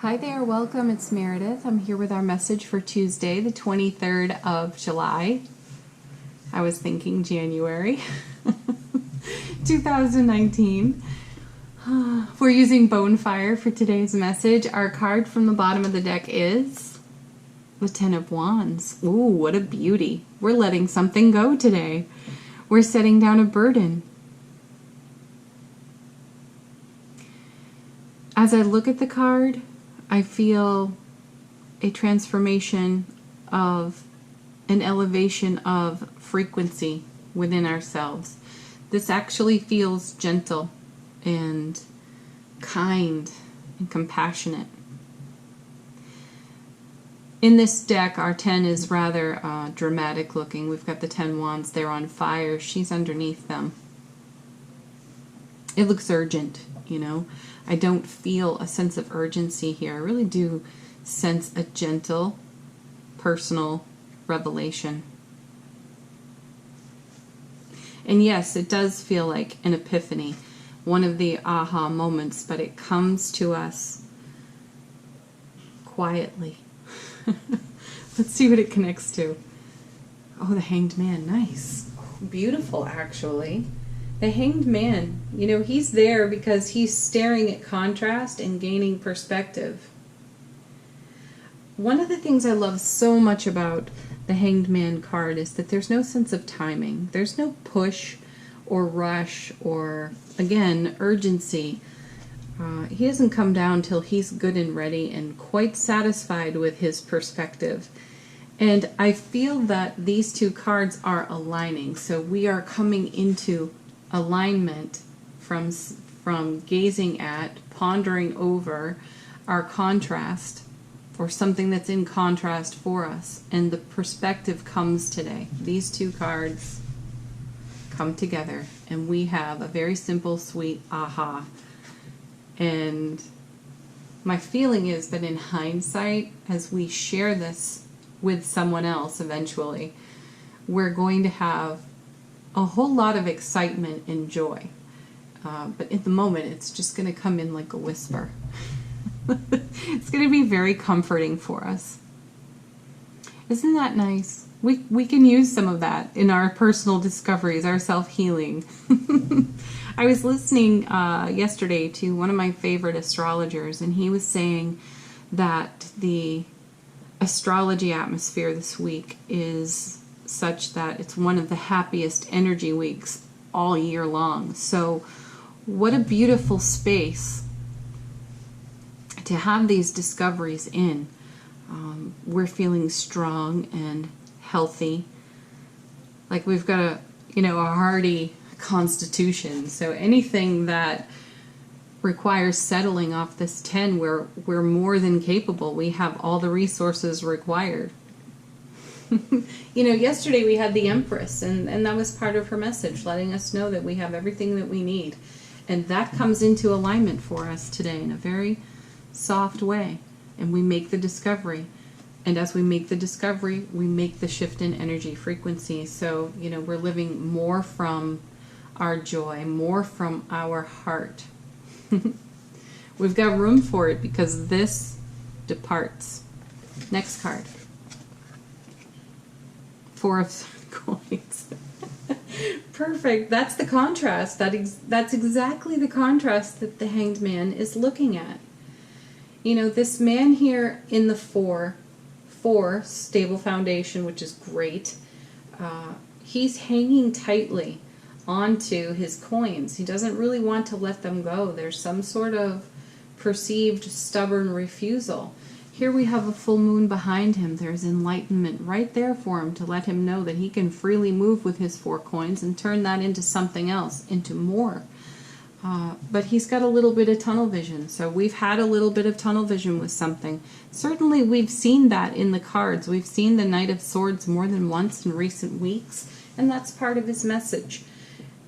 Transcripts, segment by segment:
Hi there, welcome. It's Meredith. I'm here with our message for Tuesday, the 23rd of July. I was thinking January 2019. We're using Bonefire for today's message. Our card from the bottom of the deck is the Ten of Wands. Ooh, what a beauty. We're letting something go today. We're setting down a burden. As I look at the card, I feel a transformation of an elevation of frequency within ourselves. This actually feels gentle and kind and compassionate. In this deck, our 10 is rather dramatic looking. We've got the 10 wands. They're on fire. She's underneath them. It looks urgent, you know. I don't feel a sense of urgency here. I really do sense a gentle, personal revelation. And yes, it does feel like an epiphany, one of the aha moments, but it comes to us quietly. Let's see what it connects to. Oh, the Hanged Man. Nice. Beautiful, actually. The Hanged Man, you know, he's there because he's staring at contrast and gaining perspective. One of the things I love so much about the Hanged Man card is that there's no sense of timing. There's no push or rush or, again, urgency. He doesn't come down till he's good and ready and quite satisfied with his perspective. And I feel that these two cards are aligning. So we are coming into alignment from gazing at, pondering over our contrast or something that's in contrast for us. And the perspective comes today. These two cards come together and we have a very simple, sweet aha. And my feeling is that in hindsight, as we share this with someone else eventually, we're going to have a whole lot of excitement and joy. But at the moment, it's just going to come in like a whisper. It's going to be very comforting for us. Isn't that nice? We can use some of that in our personal discoveries, our self-healing. I was listening yesterday to one of my favorite astrologers, and he was saying that the astrology atmosphere this week is such that it's one of the happiest energy weeks all year long. So what a beautiful space to have these discoveries in. We're feeling strong and healthy, like we've got a hearty constitution. So anything that requires settling off this 10, we're more than capable. We have all the resources required. You know, yesterday we had the Empress, and that was part of her message, letting us know that we have everything that we need. And that comes into alignment for us today in a very soft way. And we make the discovery. And as we make the discovery, we make the shift in energy frequency. So, you know, we're living more from our joy, more from our heart. We've got room for it because this departs. Next card. Four of Coins. Perfect. That's the contrast. That's exactly the contrast that the Hanged Man is looking at. You know, this man here in the four, stable foundation, which is great. He's hanging tightly onto his coins. He doesn't really want to let them go. There's some sort of perceived stubborn refusal. Here we have a full moon behind him. There's enlightenment right there for him to let him know that he can freely move with his 4 coins and turn that into something else, into more. But he's got a little bit of tunnel vision. So we've had a little bit of tunnel vision with something. Certainly we've seen that in the cards. We've seen the Knight of Swords more than once in recent weeks, and that's part of his message.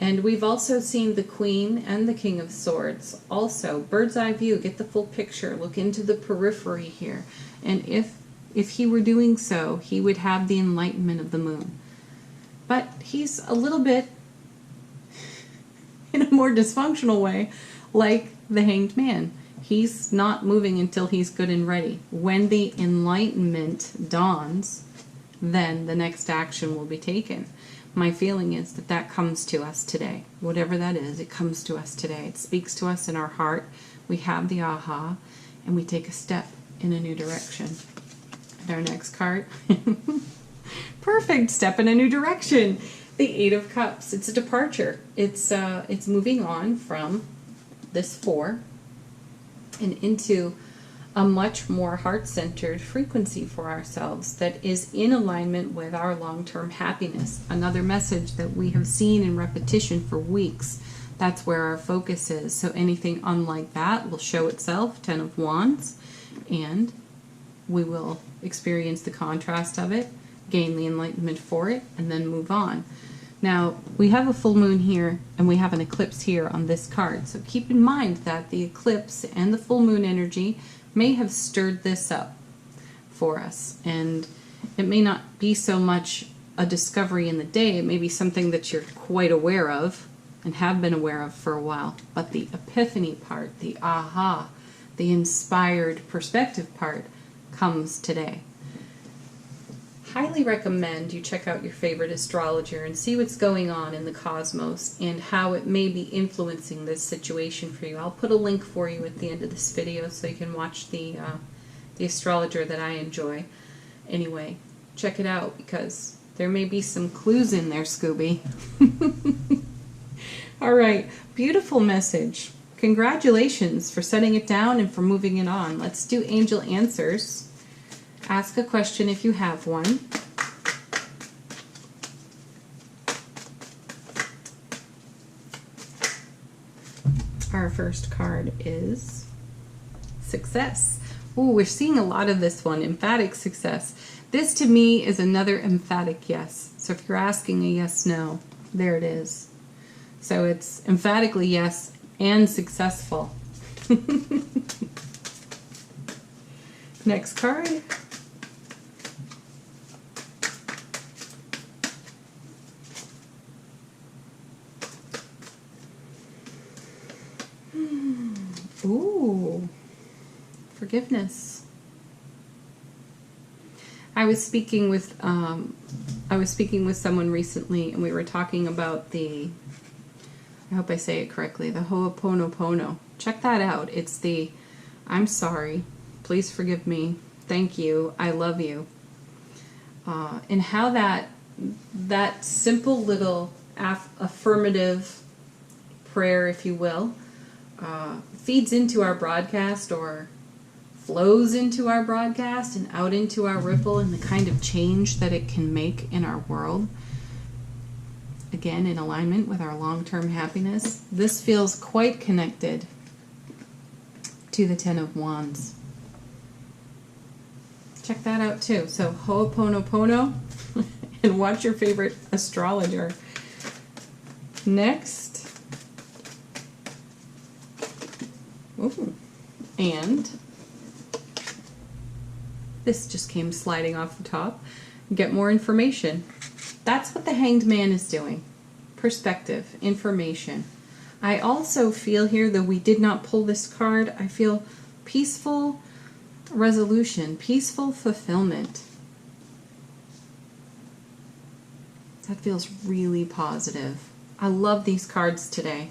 And we've also seen the Queen and the King of Swords. Also, bird's eye view, get the full picture, look into the periphery here. And if he were doing so, he would have the enlightenment of the moon. But he's a little bit, in a more dysfunctional way, like the Hanged Man. He's not moving until he's good and ready. When the enlightenment dawns, then the next action will be taken. My feeling is that that comes to us today. Whatever that is, it comes to us today. It speaks to us in our heart. We have the aha, and we take a step in a new direction. And our next card, perfect, step in a new direction. The Eight of Cups. It's a departure. It's moving on from this 4 and into a much more heart-centered frequency for ourselves that is in alignment with our long-term happiness. Another message that we have seen in repetition for weeks. That's where our focus is. So anything unlike that will show itself, 10 of Wands, and we will experience the contrast of it, gain the enlightenment for it, and then move on. Now, we have a full moon here, and we have an eclipse here on this card. So keep in mind that the eclipse and the full moon energy may have stirred this up for us. And it may not be so much a discovery in the day. It may be something that you're quite aware of and have been aware of for a while. But the epiphany part, the aha, the inspired perspective part comes today. Highly recommend you check out your favorite astrologer and see what's going on in the cosmos and how it may be influencing this situation for you. I'll put a link for you at the end of this video so you can watch the astrologer that I enjoy. Anyway, check it out because there may be some clues in there, Scooby. All right, beautiful message. Congratulations for setting it down and for moving it on. Let's do angel answers. Ask a question if you have one. Our first card is success. Ooh, we're seeing a lot of this one, emphatic success. This to me is another emphatic yes. So if you're asking a yes, no, there it is. So it's emphatically yes and successful. Next card. Ooh, forgiveness. I was speaking with someone recently, and we were talking about the, I hope I say it correctly, the Ho'oponopono. Check that out. It's the I'm sorry, please forgive me, thank you, I love you. And how that simple little affirmative prayer, if you will, feeds into our broadcast or flows into our broadcast and out into our ripple and the kind of change that it can make in our world. Again, in alignment with our long-term happiness. This feels quite connected to the 10 of Wands. Check that out too. So Ho'oponopono and watch your favorite astrologer. Next. Ooh. And this just came sliding off the top. Get more information. That's what the Hanged Man is doing. Perspective, information. I also feel here, though we did not pull this card, I feel peaceful resolution, peaceful fulfillment. That feels really positive. I love these cards today.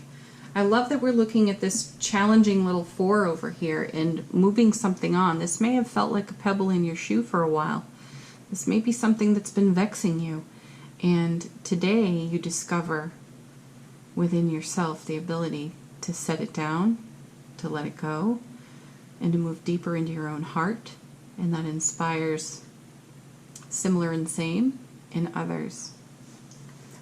I love that we're looking at this challenging little 4 over here and moving something on. This may have felt like a pebble in your shoe for a while. This may be something that's been vexing you. And today you discover within yourself the ability to set it down, to let it go, and to move deeper into your own heart. And that inspires similar and same in others.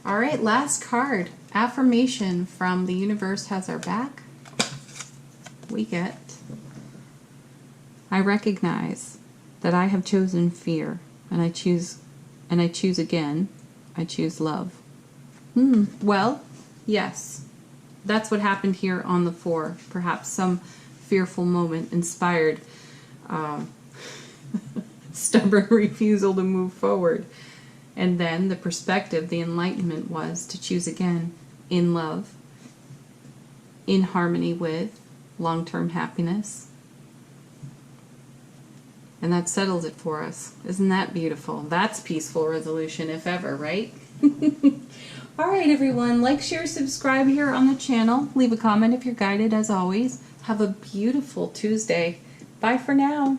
All right, last card. Affirmation from the universe has our back. We get, I recognize that I have chosen fear, and I choose again. I choose love. Well, yes, that's what happened here on the 4. Perhaps some fearful moment inspired stubborn refusal to move forward. And then the perspective, the enlightenment was to choose again in love, in harmony with, long-term happiness. And that settles it for us. Isn't that beautiful? That's peaceful resolution, if ever, right? All right, everyone. Like, share, subscribe here on the channel. Leave a comment if you're guided, as always. Have a beautiful Tuesday. Bye for now.